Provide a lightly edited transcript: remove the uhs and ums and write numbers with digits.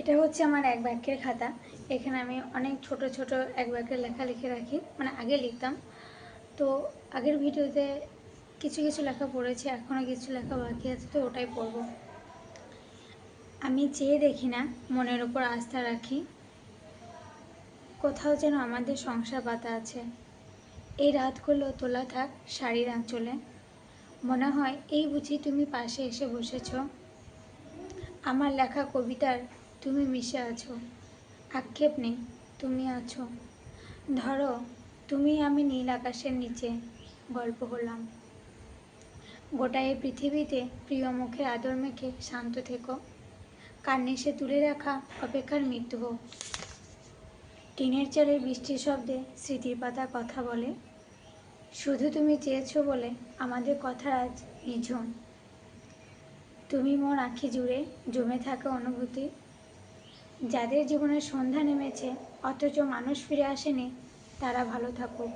এটা হচ্ছে আমার এক বাক্যের খাতা। এখানে আমি অনেক ছোট ছোট এক বাক্যের লেখা লিখে রাখি, মানে আগে লিখতাম। তো আগের ভিডিওতে কিছু কিছু লেখা পড়েছি, এখনও কিছু লেখা বাকি আছে, তো ওটাই পড়ব। আমি চেয়ে দেখি না, মনের ওপর আস্থা রাখি, কোথাও যেন আমাদের সংসার পাতা আছে। এই রাতগুলো তোলা থাক শাড়ির আঁচলে, মনে হয় এই বুঝি তুমি পাশে এসে বসেছ। আমার লেখা কবিতার তুমি মিশে আছো, আক্ষেপ নেই তুমি আছো। ধরো তুমি আমি নীল আকাশের নিচে গল্প হলাম। গোটা এই পৃথিবীতে প্রিয় মুখে আদর মেখে শান্ত থেকো, কার্নিশে তুলে রাখা অপেক্ষার মৃত্যু হোক। টিনের চালে বৃষ্টির শব্দে স্মৃতির পাতা কথা বলে, শুধু তুমি চেয়েছো বলে আমাদের কথা আজ নিঝুম। তুমি মোর আঁখি জুড়ে জমে থাকা অনুভূতি, যাদের জীবনে সন্ধ্যা নেমেছে অথচ মানুষ ফিরে আসেনি, তারা ভালো থাকুক।